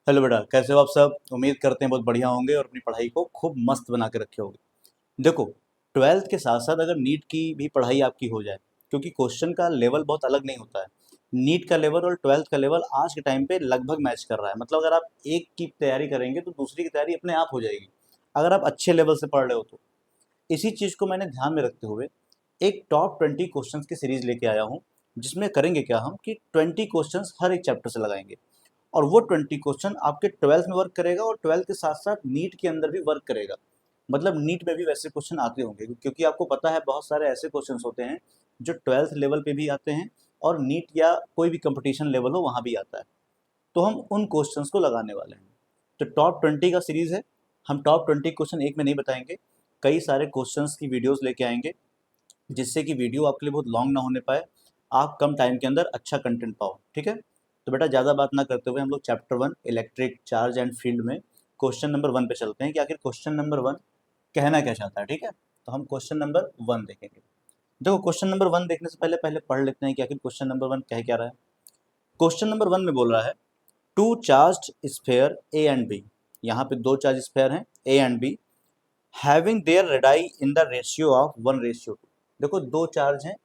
Hello बेटा, कैसे हो आप सब। उम्मीद करते हैं बहुत बढ़िया होंगे और अपनी पढ़ाई को खूब मस्त बना के रखे होंगे। देखो, ट्वेल्थ के साथ साथ अगर नीट की भी पढ़ाई आपकी हो जाए, क्योंकि क्वेश्चन का लेवल बहुत अलग नहीं होता है। नीट का लेवल और ट्वेल्थ का लेवल आज के टाइम पे लगभग मैच कर रहा है। मतलब अगर आप एक की तैयारी करेंगे तो दूसरी की तैयारी अपने आप हो जाएगी, अगर आप अच्छे लेवल से पढ़ रहे हो तो। इसी चीज़ को मैंने ध्यान में रखते हुए एक टॉप 20 क्वेश्चंस की सीरीज लेके आया हूँ, जिसमें करेंगे क्या हम कि 20 क्वेश्चंस हर एक चैप्टर से लगाएंगे। और वो 20 क्वेश्चन आपके ट्वेल्थ में वर्क करेगा और ट्वेल्थ के साथ साथ नीट के अंदर भी वर्क करेगा। मतलब नीट में भी वैसे क्वेश्चन आते होंगे, क्योंकि आपको पता है बहुत सारे ऐसे क्वेश्चंस होते हैं जो ट्वेल्थ लेवल पे भी आते हैं और नीट या कोई भी कंपटीशन लेवल हो वहाँ भी आता है। तो हम उन क्वेश्चंस को लगाने वाले हैं। तो टॉप 20 का सीरीज है। हम टॉप 20 क्वेश्चन एक में नहीं बताएंगे, कई सारे क्वेश्चंस की वीडियोस लेके आएंगे, जिससे कि वीडियो आपके लिए बहुत लॉन्ग ना होने पाए, आप कम टाइम के अंदर अच्छा कंटेंट पाओ। ठीक है, तो बेटा ज़्यादा बात ना करते हुए हम लोग chapter 1 electric charge and field में क्वेश्चन नंबर 1 पे चलते हैं कि आखिर क्वेश्चन नंबर 1 कहना क्या चाहता है। ठीक है, तो हम क्वेश्चन नंबर 1 देखेंगे। देखो, क्वेश्चन नंबर 1 देखने से पहले पहले पढ़ लेते हैं कि आखिर क्वेश्चन नंबर 1 कह क्या रहा है। क्वेश्चन नंबर 1 में बोल रहा है two charged sphere A and B. यहाँ पे दो चार्ज स्फेयर हैं A and B, having their radii in the ratio of 1:2। देखो, दो चार्ज हैं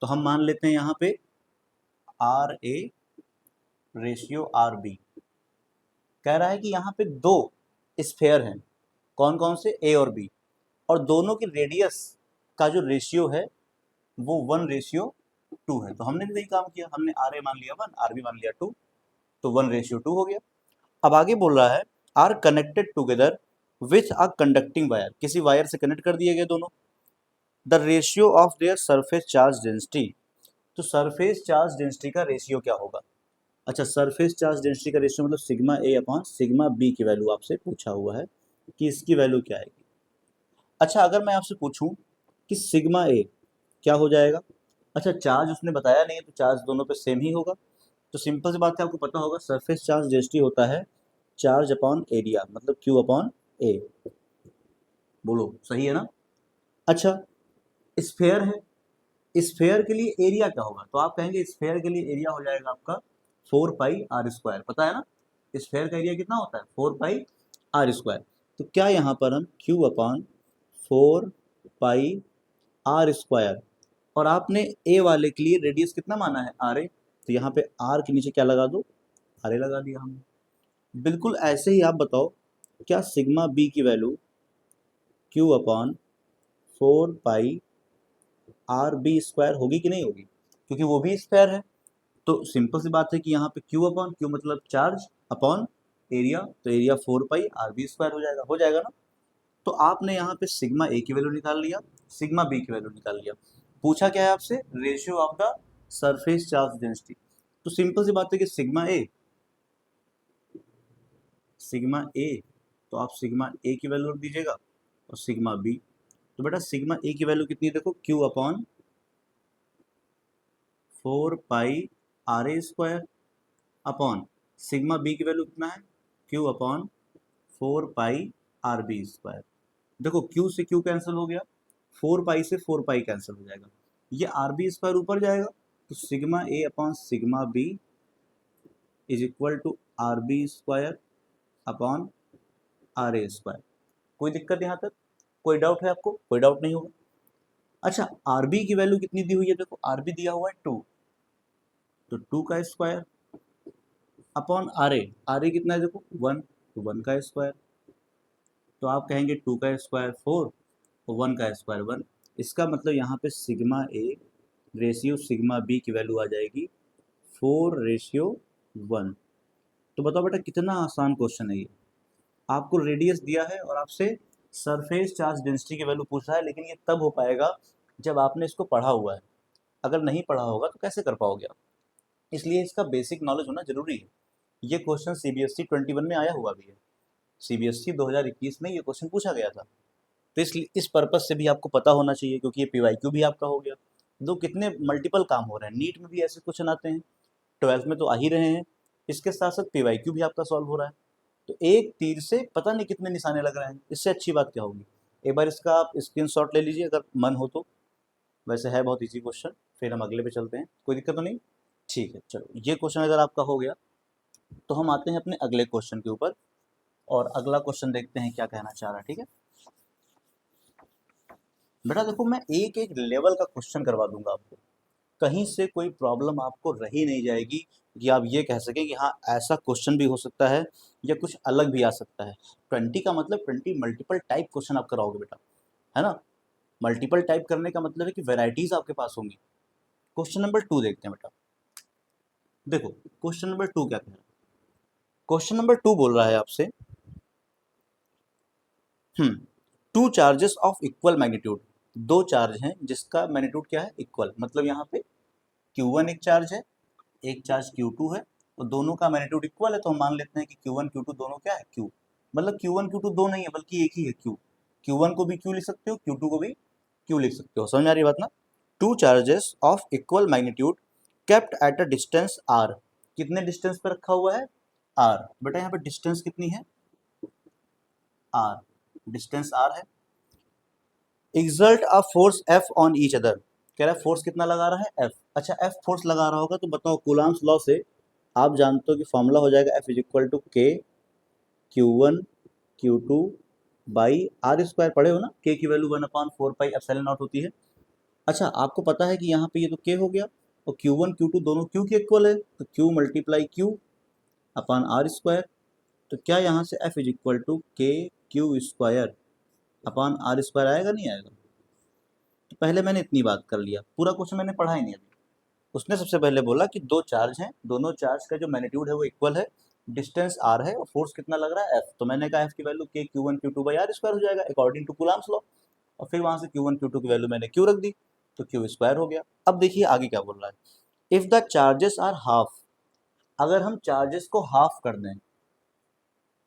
तो हम मान लेते हैं यहाँ पे R A ratio R B. कह रहा है कि यहाँ पे दो स्फेयर हैं, कौन कौन से, ए और बी, और दोनों की रेडियस का जो रेशियो है वो 1:2 है। तो हमने भी वही काम किया, हमने आर ए मान लिया 1, आर बी मान लिया 2, तो 1:2 हो गया। अब आगे बोल रहा है are connected together with a conducting wire, किसी वायर से कनेक्ट कर दिए गए दोनों। The ratio of their surface charge density, तो सरफेस चार्ज डेंसिटी का रेशियो क्या होगा। अच्छा, सरफेस चार्ज डेंसिटी का रेशियो मतलब sigma A upon sigma B की वैल्यू आपसे पूछा हुआ है कि इसकी वैल्यू क्या आएगी। अच्छा, अगर मैं आपसे पूछूं कि सिग्मा ए क्या हो जाएगा। अच्छा, चार्ज उसने बताया नहीं है तो चार्ज दोनों पे सेम ही होगा। तो सिंपल सी बात है, आपको पता होगा सरफेस चार्ज डेंसिटी होता है चार्ज अपॉन एरिया, मतलब क्यू अपॉन ए। बोलो सही है ना। अच्छा, स्फेयर है, स्फेयर के लिए एरिया क्या होगा, तो आप कहेंगे स्फेयर के लिए एरिया हो जाएगा आपका 4 पाई r स्क्वायर। पता है ना स्फेयर का एरिया कितना होता है, 4 पाई r स्क्वायर। तो क्या यहाँ पर हम q upon 4 pi r square, और आपने ए वाले के लिए रेडियस कितना माना है आर ए, तो यहाँ पे आर के नीचे क्या लगा दो, आर ए लगा दिया हमने। बिल्कुल ऐसे ही आप बताओ, क्या सिग्मा बी की value q upon 4 pi r b square होगी कि नहीं होगी, क्योंकि वो भी स्क्वायर है। तो सिंपल सी बात है कि यहाँ पे q अपॉन क्यू मतलब चार्ज अपॉन एरिया, तो area 4 pi r b square हो जाएगा ना। तो आपने यहाँ पे सिग्मा ए की वैल्यू निकाल लिया, सिग्मा बी की वैल्यू निकाल लिया। पूछा क्या है आपसे, ratio of the surface charge density. तो सिंपल सी बात है कि सिग्मा ए, तो आप सिग्मा ए की वैल्यू रख दीजिएगा और सिग्मा बी। तो बेटा सिग्मा ए की वैल्यू कितनी है, देखो Q upon 4 pi r a square upon sigma B की वैल्यू कितना है, Q upon 4 pi r b square. देखो क्यू से क्यू कैंसिल हो गया, 4 पाई से 4 पाई कैंसिल हो जाएगा, ये r b स्क्वायर ऊपर जाएगा, तो sigma A upon sigma B is equal to r b square upon r a square. कोई दिक्कत यहाँ तक, कोई डाउट है आपको, कोई डाउट नहीं होगा। अच्छा, आर बी की वैल्यू कितनी दी हुई है, देखो आर बी दिया हुआ है 2, तो 2 का स्क्वायर अपॉन आर ए कितना है, देखो 1, तो 1 का स्क्वायर। तो आप कहेंगे 2 का स्क्वायर 4 और 1 का स्क्वायर 1। इसका मतलब यहाँ पे sigma A ratio sigma B की वैल्यू आ जाएगी 4:1। तो बताओ बेटा कितना आसान क्वेश्चन है ये। आपको रेडियस दिया है और आपसे सरफेस चार्ज डेंसिटी की वैल्यू पूछ रहा है, लेकिन ये तब हो पाएगा जब आपने इसको पढ़ा हुआ है। अगर नहीं पढ़ा होगा तो कैसे कर पाओगे आप, इसलिए इसका बेसिक नॉलेज होना जरूरी है। ये क्वेश्चन CBSE 21 में आया हुआ भी है, CBSE 2021 में ये क्वेश्चन पूछा गया था। तो इसलिए इस पर्पज से भी आपको पता होना चाहिए, क्योंकि ये PYQ भी आपका हो गया। दो कितने मल्टीपल काम हो रहे हैं, नीट में भी ऐसे क्वेश्चन आते हैं, ट्वेल्थ में तो आ ही रहे हैं, इसके साथ साथ PYQ भी आपका सॉल्व हो रहा है। तो एक तीर से पता नहीं कितने निशाने लग रहे हैं, इससे अच्छी बात क्या होगी। एक बार इसका आप स्क्रीनशॉट ले लीजिए अगर मन हो तो, वैसे है बहुत इजी क्वेश्चन। फिर हम अगले पे चलते हैं, कोई दिक्कत तो नहीं। ठीक है, चलो ये क्वेश्चन अगर आपका हो गया तो हम आते हैं अपने अगले क्वेश्चन के ऊपर, और अगला क्वेश्चन देखते हैं क्या कहना चाह रहा है। ठीक है बेटा, देखो मैं एक एक लेवल का क्वेश्चन करवा दूंगा आपको, कहीं से कोई प्रॉब्लम आपको रही नहीं जाएगी कि आप ये कह सकें कि हाँ ऐसा क्वेश्चन भी हो सकता है या कुछ अलग भी आ सकता है। 20 का मतलब 20 मल्टीपल टाइप क्वेश्चन आप कराओगे बेटा, है ना। मल्टीपल टाइप करने का मतलब है कि वेराइटीज आपके पास होंगी। क्वेश्चन नंबर 2 देखते हैं बेटा। देखो क्वेश्चन नंबर 2 क्या कह रहा है। क्वेश्चन नंबर 2 बोल रहा है आपसे, two charges of equal magnitude, दो चार्ज हैं जिसका मैग्नीट्यूड क्या है, इक्वल। मतलब यहाँ पे Q1 एक चार्ज है, एक चार्ज Q2 है, तो दोनों का मैग्नीट्यूड इक्वल है, तो हम मान लेते हैं कि Q1 Q2 दोनों क्या है, Q। मतलब Q1 Q2 दो नहीं है बल्कि एक ही है, Q। Q1 को भी Q लिख सकते हो, Q2 को भी Q लिख सकते हो। समझ में आ रही बात ना। Two charges of equal magnitude kept at a distance r, कितने डिस्टेंस पे रखा हुआ है, r। बेटा यहाँ पे डिस्टेंस कितनी है, r, डिस्टेंस r है। Exert a force F on each other, कह रहा है फोर्स कितना लगा रहा है, F। अच्छा F फोर्स लगा रहा होगा तो बताओ कूलम्ब्स लॉ से आप जानते हो कि फॉर्मूला हो जाएगा F is equal to K Q1 Q2 by R square. पढ़े हो ना, K की वैल्यू 1/4 पाई एप्सिलॉन नॉट होती है। अच्छा आपको पता है कि यहाँ पे ये तो K हो गया, और Q1 Q2 दोनों Q के इक्वल है, तो Q multiply Q upon R square. तो क्या यहाँ से F is equal to K Q square upon R square आएगा, नहीं आएगा। तो पहले मैंने इतनी बात कर लिया, पूरा क्वेश्चन मैंने पढ़ा ही नहीं अभी। उसने सबसे पहले बोला कि दो चार्ज हैं, दोनों चार्ज का जो मैग्नीट्यूड है वो इक्वल है, डिस्टेंस r है और फोर्स कितना लग रहा है, F। तो मैंने कहा F की value K Q1 Q2 by R square हो जाएगा अकॉर्डिंग टू कूलम्ब्स लॉ, और फिर वहां से Q1 Q2 की वैल्यू मैंने Q रख दी, तो Q स्क्वायर हो गया। अब देखिए आगे क्या बोल रहा है, if the charges are half, अगर हम चार्जेस को हाफ कर दें,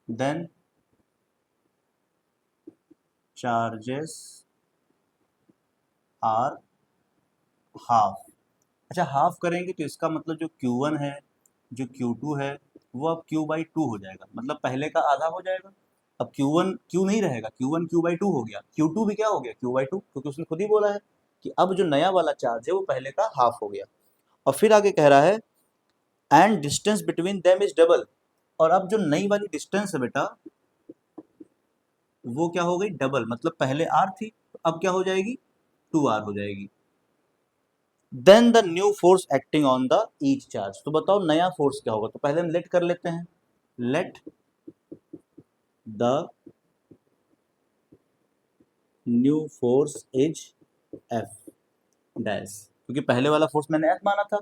देन चार्जेस आर हाफ। अच्छा हाफ करेंगे तो इसका मतलब जो Q1 है, जो Q2 है, वो अब Q/2 हो जाएगा, मतलब पहले का आधा हो जाएगा। अब Q1 Q नहीं रहेगा, Q1 Q/2 हो गया, Q2 भी क्या हो गया, Q/2, क्योंकि उसने खुद ही बोला है कि अब जो नया वाला चार्ज है वो पहले का हाफ हो गया। और फिर आगे कह रहा है and distance between them is double, और अब जो नई वाली डिस्टेंस है बेटा वो क्या हो गई, डबल। मतलब पहले r थी तो अब क्या हो जाएगी, 2r हो जाएगी। Then the new force acting on the each charge, तो बताओ नया फोर्स क्या होगा। तो पहले हम लेट कर लेते हैं, let the new force is F dash, क्योंकि पहले वाला फोर्स मैंने F माना था,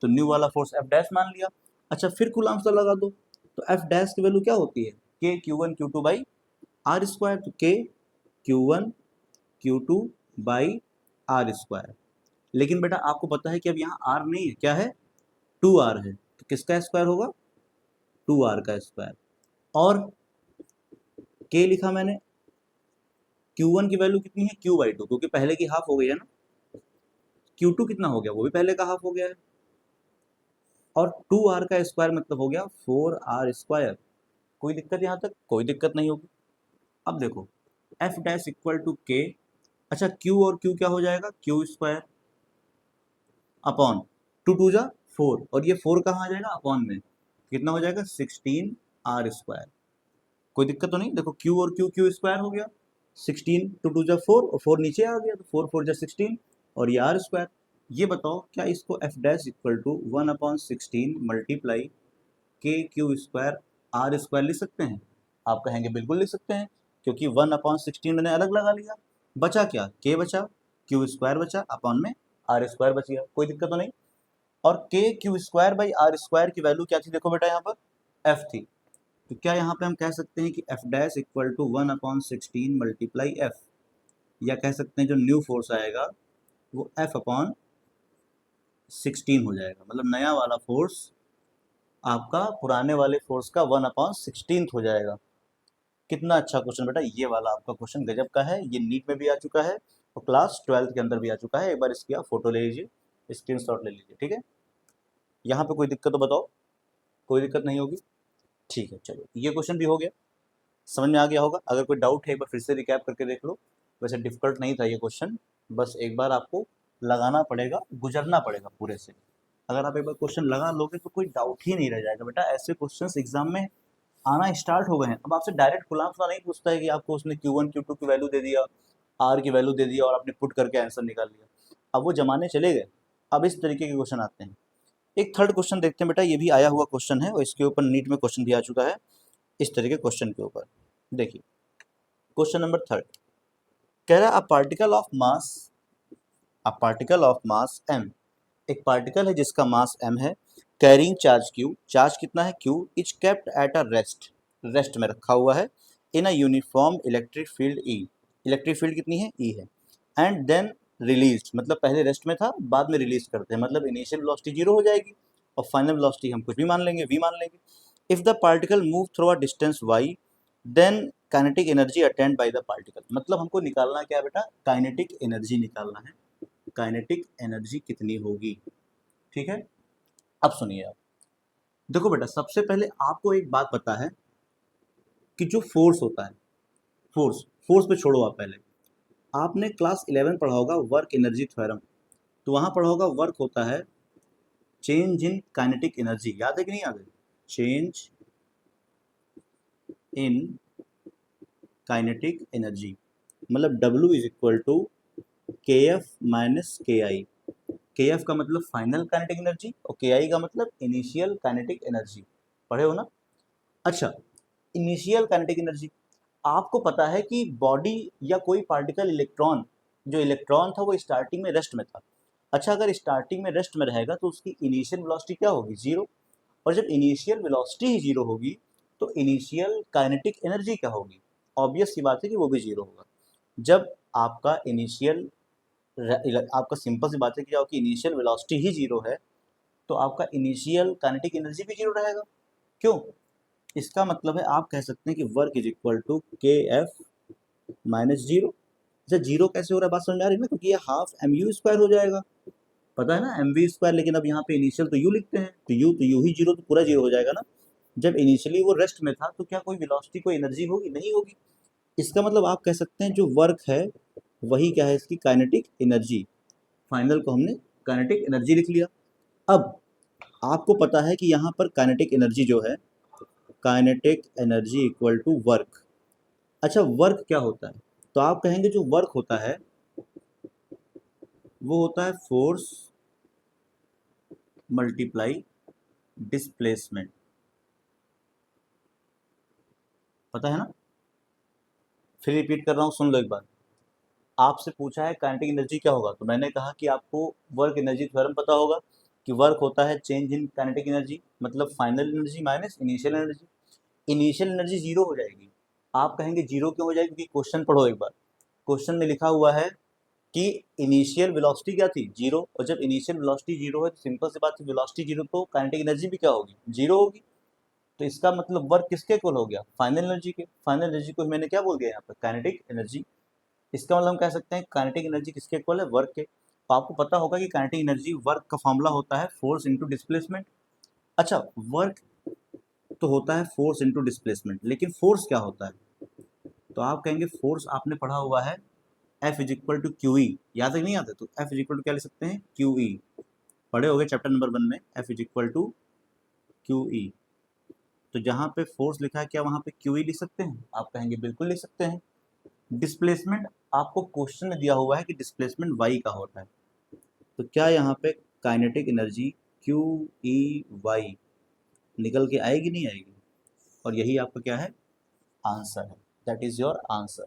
तो न्यू वाला फोर्स F डैश मान लिया। अच्छा फिर कूलम्ब्स लॉ लगा दो, तो F डैश की वैल्यू क्या होती है, K Q1 Q2 by R square. तो K Q1 Q2 by R square. लेकिन बेटा आपको पता है कि अब यहाँ r नहीं है, क्या है, 2r है, तो किसका स्क्वायर होगा, 2r का स्क्वायर। और k लिखा मैंने, Q1 की वैल्यू कितनी है, Q/2, क्योंकि पहले की हाफ हो गई है ना। Q2 कितना हो गया, वो भी पहले का हाफ हो गया है। और 2r का स्क्वायर मतलब हो गया 4r स्क्वायर। कोई दिक्कत यहाँ तक, कोई दिक्कत नहीं होगी। अब देखो F dash equal to K, अच्छा Q और Q क्या हो जाएगा, Q स्क्वायर अपॉन 2 2 जा 4, और ये 4 कहाँ आ जाएगा, अपॉन में कितना हो जाएगा, 16r स्क्वायर। कोई दिक्कत तो नहीं। देखो Q और Q स्क्वायर हो गया, 16 2 2 जा 4 और 4 नीचे आ गया, तो 4 4 जा 16 और ये आर स्क्वायर। ये बताओ क्या इसको F dash equal to 1/16 multiply KQ square R square लिख सकते हैं। आप कहेंगे बिल्कुल लिख सकते हैं, क्योंकि 1/16 मैंने अलग लगा लिया, बचा क्या, K बचा, Q स्क्वायर बचा, अपॉन में आर स्क्वायर बच गया, कोई दिक्कत तो नहीं। और KQ square by R square की वैल्यू क्या थी, देखो बेटा यहाँ पर F थी, तो क्या यहाँ पे हम कह सकते हैं कि F dash equal to 1/16 multiply F, या कह सकते हैं जो न्यू फोर्स आएगा वो F/16 हो जाएगा। मतलब नया वाला फोर्स आपका पुराने वाले फोर्स का 1/16 हो जाएगा। कितना अच्छा क्वेश्चन बेटा, ये वाला आपका क्वेश्चन गजब का है, ये नीट में भी आ चुका है और क्लास 12th के अंदर भी आ चुका है। एक बार इसकी आप फोटो ले लीजिए, स्क्रीनशॉट ले लीजिए, ठीक है। यहाँ पे कोई दिक्कत तो बताओ, कोई दिक्कत नहीं होगी, ठीक है। चलो ये क्वेश्चन भी हो गया, समझ में आ गया होगा। अगर कोई डाउट है एक बार फिर से रिकैप करके देख लो। वैसे डिफिकल्ट नहीं था ये क्वेश्चन, बस एक बार आपको लगाना पड़ेगा, गुजरना पड़ेगा पूरे से। अगर आप एक बार क्वेश्चन लगा लोगे तो कोई डाउट ही नहीं रह जाएगा बेटा। ऐसे क्वेश्चंस एग्जाम में आना स्टार्ट हो गए हैं। अब आपसे डायरेक्ट खुला नहीं पूछता है कि आपको उसने Q1 Q2 की वैल्यू दे दिया, R की वैल्यू दे दिया और आपने पुट करके आंसर निकाल लिया। अब वो जमाने चले गए। अब इस तरीके के क्वेश्चन आते हैं। एक थर्ड क्वेश्चन देखते हैं बेटा, ये भी आया हुआ क्वेश्चन है और इसके ऊपर नीट में क्वेश्चन दिया चुका है इस तरह के क्वेश्चन के ऊपर। देखिए क्वेश्चन नंबर थर्ड कह रहा है a particle of mass m, एक पार्टिकल है जिसका मास m है, कैरिंग चार्ज q, चार्ज कितना है q, is kept at a rest में रखा हुआ है, in a uniform electric field E, electric field कितनी है E है, एंड देन रिलीज, मतलब पहले रेस्ट में था बाद में रिलीज करते हैं, मतलब इनिशियल वेलोसिटी 0 हो जाएगी और फाइनल वेलोसिटी हम कुछ भी मान लेंगे v मान लेंगे। If the particle move through a distance y, then kinetic energy attained by the particle, मतलब हमको निकालना क्या है बेटा, काइनेटिक एनर्जी निकालना है। काइनेटिक एनर्जी कितनी होगी, ठीक है। अब सुनिए आप, देखो बेटा सबसे पहले आपको एक बात पता है कि जो फोर्स होता है, फोर्स पे छोड़ो आप, पहले आपने क्लास 11 पढ़ा होगा वर्क एनर्जी थ्योरम, तो वहां पढ़ा होगा वर्क होता है चेंज इन काइनेटिक एनर्जी, याद है कि नहीं याद है, चेंज इन काइनेटिक एनर्जी, मतलब W इज इक्वल टू के एफ माइनस के आई। के एफ का मतलब फाइनल काइनेटिक एनर्जी और के आई का मतलब इनिशियल काइनेटिक एनर्जी, पढ़े हो ना। अच्छा, इनिशियल काइनेटिक एनर्जी, आपको पता है कि बॉडी या कोई पार्टिकल इलेक्ट्रॉन, जो इलेक्ट्रॉन था वो स्टार्टिंग में रेस्ट में था। अच्छा, अगर स्टार्टिंग में रेस्ट में रहेगा तो उसकी इनिशियल वेलोसिटी क्या होगी, 0, और जब इनिशियल वेलोसिटी ही 0 होगी तो इनिशियल काइनेटिक एनर्जी क्या होगी, ऑब्वियस सी बात है कि वो भी 0 होगा। जब आपका इनिशियल, आपका सिंपल सी बात है कि आपकी इनिशियल वेलोसिटी ही 0 है तो आपका इनिशियल काइनेटिक एनर्जी भी 0 रहेगा। क्यों, इसका मतलब है आप कह सकते हैं कि वर्क इज इक्वल टू के एफ माइनस 0। अच्छा, 0 कैसे हो रहा है, बात समझ में आ रही है ना, क्योंकि ये हाफ एम यू स्क्वायर हो जाएगा, पता है ना, एम वी स्क्वायर, लेकिन अब यहाँ पे इनिशियल तो यू लिखते हैं तो यू ही 0, तो पूरा 0 हो जाएगा ना। जब इनिशियली वो रेस्ट में था तो क्या कोई वेलोसिटी, कोई एनर्जी होगी, नहीं होगी। इसका मतलब आप कह सकते हैं जो वर्क है वही क्या है, इसकी काइनेटिक एनर्जी, फाइनल को हमने काइनेटिक एनर्जी लिख लिया। अब आपको पता है कि यहाँ पर काइनेटिक एनर्जी जो है, kinetic energy equal to work. अच्छा, वर्क क्या होता है, तो आप कहेंगे जो वर्क होता है वो होता है फोर्स मल्टीप्लाई डिस्प्लेसमेंट, पता है ना। फिर रिपीट कर रहा हूँ, सुन लो एक बार। आपसे पूछा है काइनेटिक एनर्जी क्या होगा, तो मैंने कहा कि आपको वर्क एनर्जी थ्योरम पता होगा कि वर्क होता है चेंज इन काइनेटिक एनर्जी, मतलब final energy minus initial energy. Initial energy 0 हो जाएगी। आप कहेंगे 0 क्यों हो जाएगी, क्योंकि क्वेश्चन पढ़ो एक बार। क्वेश्चन में लिखा हुआ है कि इनिशियल वेलोसिटी क्या थी, 0, और जब इनिशियल वेलोसिटी 0 है तो सिंपल सी बात है, वेलोसिटी 0 तो काइनेटिक एनर्जी भी क्या होगी, 0 होगी। तो इसका मतलब वर्क किसके इक्वल हो गया, फाइनल एनर्जी के। फाइनल एनर्जी को मैंने क्या बोल दिया यहाँ पर, काइनेटिक एनर्जी। इसका मतलब हम कह सकते हैं काइनेटिक एनर्जी किसके इक्वल है, वर्क के। तो आपको पता होगा कि काइनेटिक एनर्जी वर्क का फॉर्मूला होता है फोर्स इंटू डिस्प्लेसमेंट। अच्छा, वर्क तो होता है फोर्स इंटू डिस्प्लेसमेंट, लेकिन फोर्स क्या होता है, तो आप कहेंगे फोर्स आपने पढ़ा हुआ है F is equal to Q E, याद है नहीं याद है, तो F इज इक्वल टू क्या लिख सकते हैं, क्यू ई, पढ़े हो गए चैप्टर नंबर 1 में, F is equal to Q E. तो जहाँ पे फोर्स लिखा है क्या वहाँ पे क्यू ई लिख सकते हैं, आप कहेंगे बिल्कुल लिख सकते हैं। डिस्प्लेसमेंट, आपको क्वेश्चन में दिया हुआ है कि डिस्प्लेसमेंट वाई का होता है, तो क्या यहाँ पे kinetic energy Q E Y निकल के आएगी, नहीं आएगी, और यही आपका क्या है, आंसर है। That is your answer.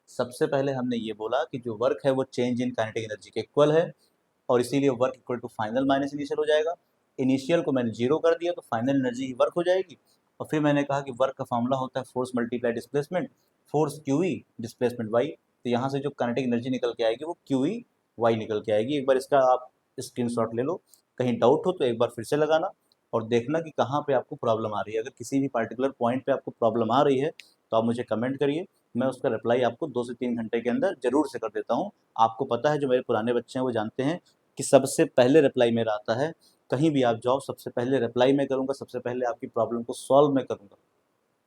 सबसे पहले हमने ये बोला कि जो वर्क है वो चेंज इन काइनेटिक एनर्जी के इक्वल है और इसीलिए work equal to final minus initial हो जाएगा। इनिशियल को मैंने 0 कर दिया तो फाइनल एनर्जी ही वर्क हो जाएगी। और फिर मैंने कहा कि वर्क का फॉर्मूला होता है force multiply displacement, force Q E displacement Y, तो यहाँ से जो काइनेटिक एनर्जी निकल के आएगी वो क्यू ई वाई निकल के आएगी। एक बार इसका आप स्क्रीनशॉट ले लो, कहीं डाउट हो तो एक बार फिर से लगाना और देखना कि कहाँ पे आपको प्रॉब्लम आ रही है। अगर किसी भी पर्टिकुलर पॉइंट पे आपको प्रॉब्लम आ रही है तो आप मुझे कमेंट करिए, मैं उसका रिप्लाई आपको 2 से 3 घंटे के अंदर ज़रूर से कर देता हूँ। आपको पता है जो मेरे पुराने बच्चे हैं वो जानते हैं कि सबसे पहले रिप्लाई मेरा आता है, कहीं भी आप जाओ सबसे पहले रिप्लाई मैं करूँगा, सबसे पहले आपकी प्रॉब्लम को सॉल्व मैं करूँगा।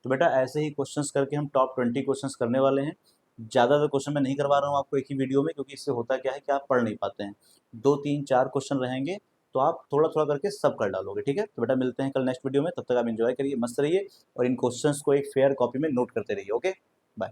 तो बेटा ऐसे ही क्वेश्चंस करके हम टॉप 20 क्वेश्चंस करने वाले हैं। ज़्यादातर क्वेश्चन मैं नहीं करवा रहा हूँ आपको एक ही वीडियो में, क्योंकि इससे होता क्या है कि आप पढ़ नहीं पाते हैं। 2 3 4 क्वेश्चन रहेंगे तो आप थोड़ा-थोड़ा करके सब कर डालोगे, ठीक है? तो बेटा मिलते हैं कल नेक्स्ट वीडियो में, तब तक आप एन्जॉय करिए, मस्त रहिए और इन क्वेश्चंस को एक फेयर कॉपी में नोट करते रहिए, ओके? बाय।